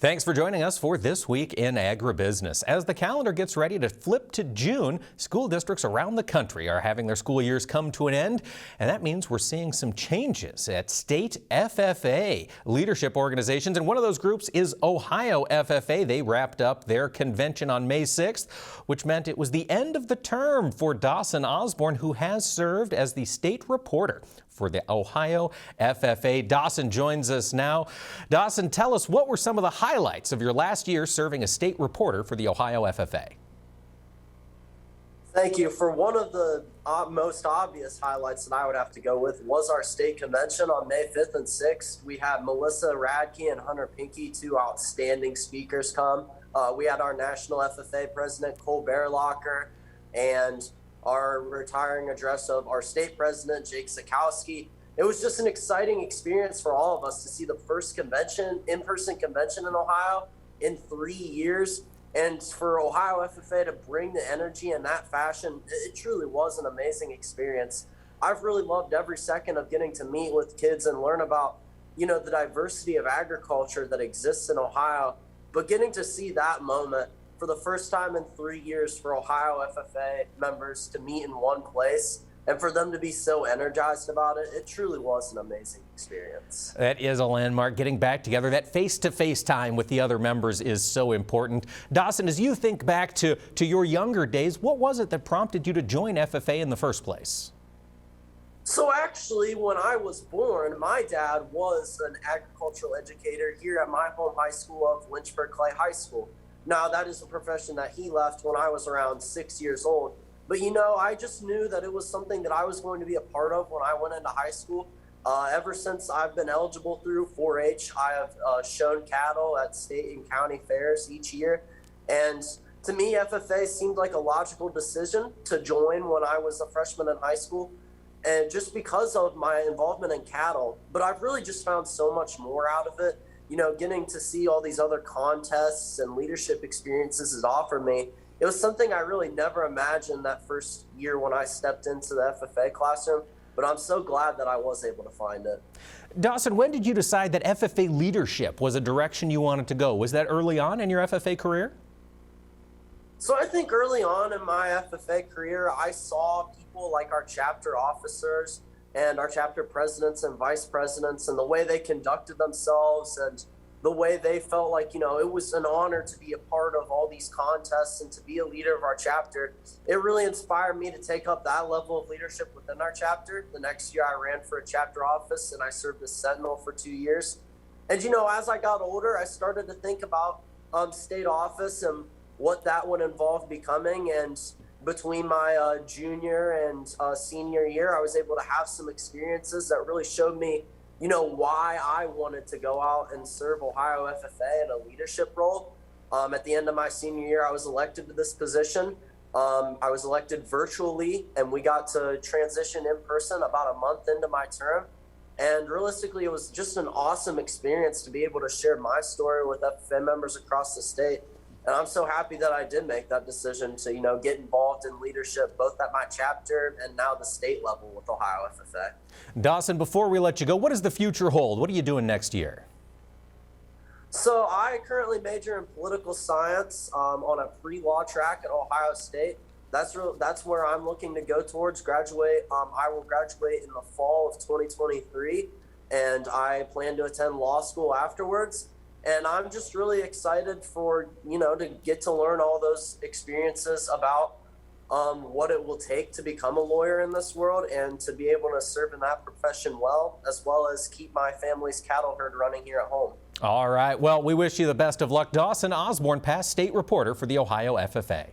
Thanks for joining us for This Week in Agribusiness. As the calendar gets ready to flip to June, school districts around the country are having their school years come to an end, and that means we're seeing some changes at state FFA leadership organizations, and one of those groups is Ohio FFA. They wrapped up their convention on May 6th, which meant it was the end of the term for Dawson Osborn, who has served as the state reporter for the Ohio FFA. Dawson joins us now. Dawson, tell us, what were some of the highlights of your last year serving as state reporter for the Ohio FFA? Thank you. For one of the most obvious highlights that I would have to go with was our state convention on May 5th and 6th. We had Melissa Radke and Hunter Pinky, two outstanding speakers, come. We had our national FFA president, Cole Bearlocker, and our retiring address of our state president, Jake Sikowski. It was just an exciting experience for all of us to see the first convention, in-person convention in Ohio in 3 years. And for Ohio FFA to bring the energy in that fashion, it truly was an amazing experience. I've really loved every second of getting to meet with kids and learn about, the diversity of agriculture that exists in Ohio. But getting to see that moment for the first time in 3 years for Ohio FFA members to meet in one place and for them to be so energized about it, it truly was an amazing experience. That is a landmark. Getting back together, that face-to-face time with the other members is so important. Dawson, as you think back to your younger days, what was it that prompted you to join FFA in the first place? So actually, when I was born, my dad was an agricultural educator here at my home high school of Lynchburg Clay High School. Now, that is a profession that he left when I was around 6 years old. But, I just knew that it was something that I was going to be a part of when I went into high school. Ever since I've been eligible through 4-H, I have shown cattle at state and county fairs each year. And to me, FFA seemed like a logical decision to join when I was a freshman in high school. And just because of my involvement in cattle, but I've really just found so much more out of it. Getting to see all these other contests and leadership experiences it offered me. It was something I really never imagined that first year when I stepped into the FFA classroom, but I'm so glad that I was able to find it. Dawson, when did you decide that FFA leadership was a direction you wanted to go? Was that early on in your FFA career? So I think early on in my FFA career, I saw people like our chapter officers and our chapter presidents and vice presidents and the way they conducted themselves and the way they felt like, it was an honor to be a part of all these contests and to be a leader of our chapter. It really inspired me to take up that level of leadership within our chapter. The next year I ran for a chapter office and I served as Sentinel for 2 years. And, as I got older, I started to think about state office and what that would involve becoming. And between my junior and senior year, I was able to have some experiences that really showed me, why I wanted to go out and serve Ohio FFA in a leadership role. At the end of my senior year, I was elected to this position. I was elected virtually, and we got to transition in person about a month into my term. And realistically, it was just an awesome experience to be able to share my story with FFA members across the state. And I'm so happy that I did make that decision to, get involved in leadership, both at my chapter and now the state level with Ohio FFA. Dawson, before we let you go, what does the future hold? What are you doing next year? So I currently major in political science on a pre-law track at Ohio State. That's where I'm looking to go towards graduate. I will graduate in the fall of 2023, and I plan to attend law school afterwards. And I'm just really excited for, to get to learn all those experiences about what it will take to become a lawyer in this world and to be able to serve in that profession well as keep my family's cattle herd running here at home. All right. Well, we wish you the best of luck. Dawson Osborn, past state reporter for the Ohio FFA.